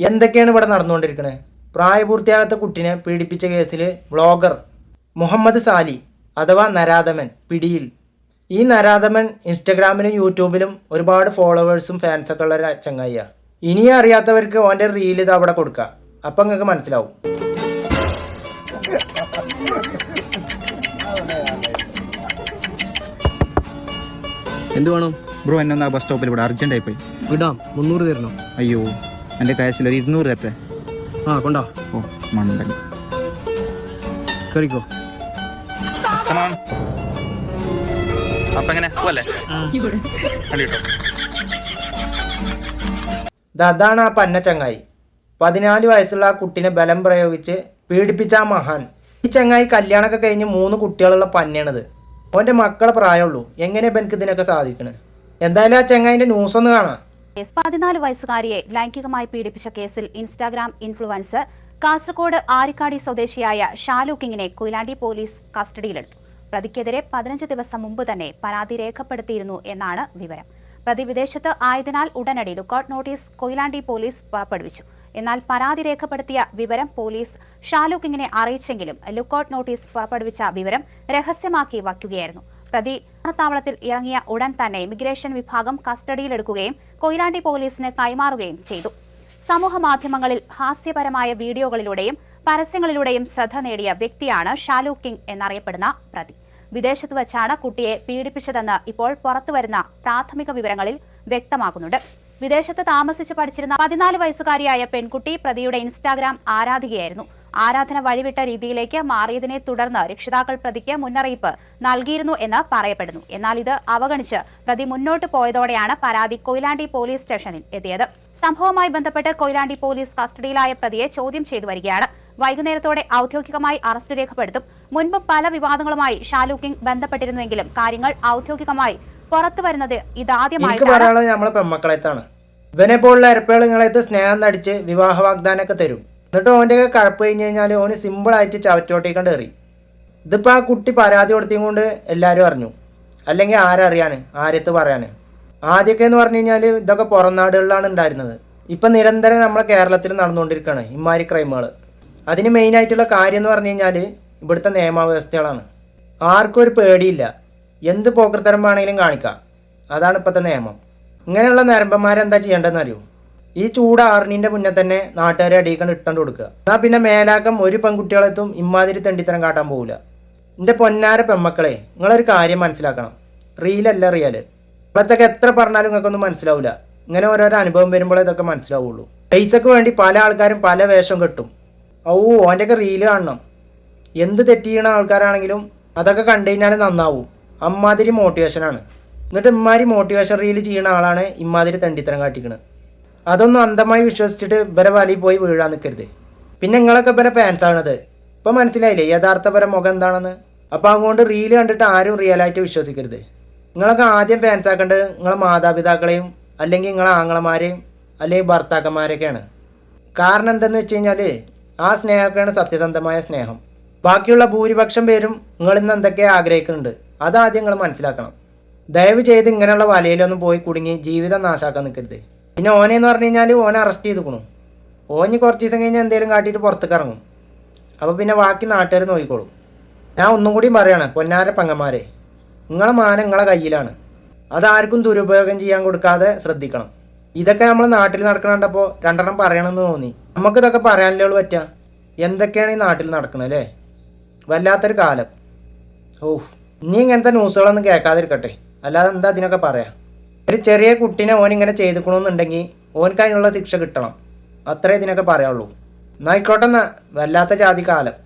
എന്തൊക്കെയാണ് ഇവിടെ നടന്നുകൊണ്ടിരിക്കുന്നത്? പ്രായപൂർത്തിയാകാത്ത കുട്ടിനെ പീഡിപ്പിച്ച കേസിൽ വ്ളോഗർ മുഹമ്മദ് സാലി അഥവാ നരാധമൻ പിടിയിൽ. ഈ നരാധമൻ ഇൻസ്റ്റഗ്രാമിലും യൂട്യൂബിലും ഒരുപാട് ഫോളോവേഴ്സും ഫാൻസൊക്കെ ഉള്ള ഒരു ചങ്ങായിയാണ്. ഇനിയും അറിയാത്തവർക്ക് ഓൻ്റെ റീൽ ഇത് അവിടെ കൊടുക്കുക, അപ്പം നിങ്ങൾക്ക് മനസ്സിലാവും. എന്ത് വേണം ബ്രോ? എന്നെ ബസ് സ്റ്റോപ്പിൽ ഇവിടെ അർജൻറ്റായി പോയി. വിടാം, 300 തരണോ? അയ്യോ, എൻ്റെ ക്യാഷിൽ ഒരു 200 തരട്ടെ. ആ കൊണ്ടാ. ഓ മണ്ടൻ. കറിക്കോ. അതാണ് ആ പന്ന ചങ്ങായി. 14 വയസ്സുള്ള ആ കുട്ടിനെ ബലം പ്രയോഗിച്ച് പീഡിപ്പിച്ച ആ മഹാൻ. ഈ ചങ്ങായി കല്യാണമൊക്കെ കഴിഞ്ഞ് 3 കുട്ടികളുള്ള പന്നയാണിത്. ഓൻ്റെ മക്കളെ പ്രായമുള്ളൂ. എങ്ങനെ എനിക്ക് ഇതിനൊക്കെ സാധിക്കണേ? എന്തായാലും ആ ചങ്ങായിൻ്റെ ന്യൂസ് ഒന്ന് കാണാം. 14 വയസ്സുകാരിയെ ലൈംഗികമായി പീഡിപ്പിച്ച കേസിൽ ഇൻസ്റ്റാഗ്രാം ഇൻഫ്ലുവൻസർ കാസർഗോഡ് ആരിക്കാടി സ്വദേശിയായ ഷാലു കിങ്ങിനെ കൊയിലാണ്ടി പോലീസ് കസ്റ്റഡിയിലെടുത്തു. പ്രതിക്കെതിരെ 15 ദിവസം മുമ്പ് തന്നെ പരാതി രേഖപ്പെടുത്തിയിരുന്നു എന്നാണ് വിവരം. പ്രതി വിദേശത്ത് ആയതിനാൽ ഉടനടി ലുക്കൌട്ട് നോട്ടീസ് കൊയിലാണ്ടി പോലീസ് പുറപ്പെടുവിച്ചു. എന്നാൽ പരാതി രേഖപ്പെടുത്തിയ വിവരം പോലീസ് ഷാലു കിങ്ങിനെ അറിയിച്ചെങ്കിലും ലുക്കൌട്ട് നോട്ടീസ് പുറപ്പെടുവിച്ച വിവരം രഹസ്യമാക്കി വയ്ക്കുകയായിരുന്നു. പ്രതി താവളത്തിൽ ഇറങ്ങിയ ഉടൻ തന്നെ ഇമിഗ്രേഷൻ വിഭാഗം കസ്റ്റഡിയിലെടുക്കുകയും കൊയിലാണ്ടി പോലീസിന് കൈമാറുകയും ചെയ്തു. സമൂഹ മാധ്യമങ്ങളിൽ ഹാസ്യപരമായ വീഡിയോകളിലൂടെയും പരസ്യങ്ങളിലൂടെയും ശ്രദ്ധ നേടിയ വ്യക്തിയാണ് ഷാലു കിങ് എന്നറിയപ്പെടുന്ന പ്രതി. വിദേശത്ത് വച്ചാണ് കുട്ടിയെ പീഡിപ്പിച്ചതെന്ന് ഇപ്പോൾ പുറത്തുവരുന്ന പ്രാഥമിക വിവരങ്ങളിൽ വ്യക്തമാക്കുന്നുണ്ട്. വിദേശത്ത് താമസിച്ച് പഠിച്ചിരുന്ന 14 വയസ്സുകാരിയായ പെൺകുട്ടി പ്രതിയുടെ ഇൻസ്റ്റാഗ്രാം ആരാധികയായിരുന്നു. ആരാധന വഴിവിട്ട രീതിയിലേക്ക് മാറിയതിനെ തുടർന്ന് രക്ഷിതാക്കൾ പ്രതിക്ക് മുന്നറിയിപ്പ് നൽകിയിരുന്നു എന്ന് പറയപ്പെടുന്നു. എന്നാൽ ഇത് അവഗണിച്ച് പ്രതി മുന്നോട്ട് പോയതോടെയാണ് പരാതി കൊയിലാണ്ടി പോലീസ് സ്റ്റേഷനിൽ എത്തിയത്. സംഭവവുമായി ബന്ധപ്പെട്ട് കൊയിലാണ്ടി പോലീസ് കസ്റ്റഡിയിലായ പ്രതിയെ ചോദ്യം ചെയ്തു വരികയാണ്. വൈകുന്നേരത്തോടെ ഔദ്യോഗികമായി അറസ്റ്റ് രേഖപ്പെടുത്തും. മുൻപ് പല വിവാദങ്ങളുമായി ഷാലു കിങ് ബന്ധപ്പെട്ടിരുന്നുവെങ്കിലും കാര്യങ്ങൾ ഔദ്യോഗികമായി പുറത്തു വരുന്നത് ഇതാദ്യമായിട്ടാണ്. നമ്മളെ പെമ്മക്കളെത്താണ് ഇവനെ പോലുള്ള ഇരപ്പേളുകളായിട്ട് സ്നേഹം നടിച്ച് വിവാഹ വാഗ്ദാനമൊക്കെ തരും. എന്നിട്ട് ഓൻ്റെ ഒക്കെ കഴപ്പ് കഴിഞ്ഞ് കഴിഞ്ഞാൽ ഓന് സിമ്പിളായിട്ട് ചവറ്റോട്ടേക്കൊണ്ട് എറി. ഇതിപ്പോൾ ആ കുട്ടി പരാതി കൊടുത്തിയും കൊണ്ട് എല്ലാവരും അറിഞ്ഞു. അല്ലെങ്കിൽ ആരറിയാൻ, ആരത്ത് പറയാൻ. ആദ്യമൊക്കെ എന്ന് പറഞ്ഞു കഴിഞ്ഞാൽ ഇതൊക്കെ പുറം നാടുകളിലാണ് ഉണ്ടായിരുന്നത്. ഇപ്പം നിരന്തരം നമ്മളെ കേരളത്തിൽ നടന്നുകൊണ്ടിരിക്കുകയാണ് ഇമാതിരി ക്രൈമുകൾ. അതിന് മെയിനായിട്ടുള്ള കാര്യം എന്ന് പറഞ്ഞു കഴിഞ്ഞാൽ ഇവിടുത്തെ നിയമവ്യവസ്ഥകളാണ്. ആർക്കും ഒരു പേടിയില്ല, എന്ത് പോക്കർത്തരം വേണമെങ്കിലും കാണിക്കാം. അതാണ് ഇപ്പോഴത്തെ നിയമം. ഇങ്ങനെയുള്ള നരമ്പന്മാരെന്താ ചെയ്യേണ്ടതെന്ന് അറിയൂ? ഈ ചൂട് ആറിനിൻ്റെ മുന്നേ തന്നെ നാട്ടുകാരെ അടിയിക്കൊണ്ട് ഇട്ടുകൊണ്ട് കൊടുക്കുക. എന്നാൽ പിന്നെ മേലാക്കം ഒരു പെൺകുട്ടികളെത്തും ഇമ്മാതിരി തെണ്ടിത്തരം കാട്ടാൻ പോകില്ല. എൻ്റെ പൊന്നാര പെമ്മക്കളെ, നിങ്ങളൊരു കാര്യം മനസ്സിലാക്കണം. റീലല്ല റിയൽ. ഇപ്പോഴത്തൊക്കെ എത്ര പറഞ്ഞാലും നിങ്ങൾക്കൊന്നും മനസ്സിലാവില്ല. ഇങ്ങനെ ഓരോരോ അനുഭവം വരുമ്പോഴേ ഇതൊക്കെ മനസ്സിലാവുള്ളൂ. പൈസക്ക് വേണ്ടി പല ആൾക്കാരും പല വേഷം കെട്ടും. ഓൻ്റെയൊക്കെ റീല് കാണണം. എന്ത് തെറ്റ് ചെയ്യണ ആൾക്കാരാണെങ്കിലും അതൊക്കെ കണ്ടു കഴിഞ്ഞാൽ നന്നാവും. അമ്മാതിരി മോട്ടിവേഷനാണ്. എന്നിട്ട് ഇമ്മാതിരി മോട്ടിവേഷൻ റീല് ചെയ്യുന്ന ആളാണ് ഇമ്മാതിരി തെണ്ടിത്തരം കാട്ടിക്കണത്. അതൊന്നും അന്ധമായി വിശ്വസിച്ചിട്ട് ഇവരെ വലിയ പോയി വീഴാൻ നിൽക്കരുത്. പിന്നെ നിങ്ങളൊക്കെ ഇവരെ ഫാൻസ് ആണത്. ഇപ്പം മനസ്സിലായില്ലേ യഥാർത്ഥപര മുഖം എന്താണെന്ന്? അപ്പം അതുകൊണ്ട് റീല് കണ്ടിട്ട് ആരും റിയലായിട്ട് വിശ്വസിക്കരുത്. നിങ്ങളൊക്കെ ആദ്യം ഫാൻസ് ആക്കേണ്ടത് നിങ്ങളെ മാതാപിതാക്കളെയും അല്ലെങ്കിൽ നിങ്ങളെ ആങ്ങളമാരെയും അല്ലെങ്കിൽ ഭർത്താക്കന്മാരെയൊക്കെയാണ്. കാരണം എന്തെന്ന് വെച്ച് കഴിഞ്ഞാൽ ആ സ്നേഹമൊക്കെയാണ് സത്യസന്ധമായ സ്നേഹം. ബാക്കിയുള്ള ഭൂരിപക്ഷം പേരും നിങ്ങളിന്ന് എന്തൊക്കെ ആഗ്രഹിക്കുന്നുണ്ട് അതാദ്യം നിങ്ങൾ മനസ്സിലാക്കണം. ദയവ് ചെയ്ത് ഇങ്ങനെയുള്ള വലയിലൊന്നും പോയി കുടുങ്ങി ജീവിതം നാശാക്കാൻ നിൽക്കരുത്. പിന്നെ ഓനെന്ന് പറഞ്ഞു കഴിഞ്ഞാൽ ഓനെ അറസ്റ്റ് ചെയ്തുക്കണു. ഓന് കുറച്ച് ദിവസം കഴിഞ്ഞാൽ എന്തെങ്കിലും കാട്ടിയിട്ട് പുറത്തേക്ക് ഇറങ്ങും. അപ്പോൾ പിന്നെ ബാക്കി നാട്ടുകാർ നോക്കിക്കോളും. ഞാൻ ഒന്നും കൂടിയും പറയാണ്, പൊന്നാര പങ്ങന്മാരെ, നിങ്ങളെ മാനം നിങ്ങളെ കയ്യിലാണ്. അതാർക്കും ദുരുപയോഗം ചെയ്യാൻ കൊടുക്കാതെ ശ്രദ്ധിക്കണം. ഇതൊക്കെ നമ്മൾ നാട്ടിൽ നടക്കണുണ്ടപ്പോൾ 2 പറയണമെന്ന് തോന്നി. നമുക്കിതൊക്കെ പറയാനല്ലേ ഉള്ളൂ പറ്റുക. എന്തൊക്കെയാണ് ഈ നാട്ടിൽ നടക്കണത് അല്ലേ? വല്ലാത്തൊരു കാലം. ഇനി ഇങ്ങനത്തെ ന്യൂസുകളൊന്നും കേൾക്കാതിരിക്കട്ടെ. അല്ലാതെ എന്താ അതിനൊക്കെ പറയാം. ഒരു ചെറിയ കുട്ടീനെ ഓനിങ്ങനെ ചെയ്തുക്കണമെന്നുണ്ടെങ്കിൽ ഓനക്ക് അതിനുള്ള ശിക്ഷ കിട്ടണം. അത്രേ ഇതിനൊക്കെ പറയാനുള്ളൂ. എന്നായിക്കോട്ടെ എന്നാ. വല്ലാത്ത ജാതി കാലം.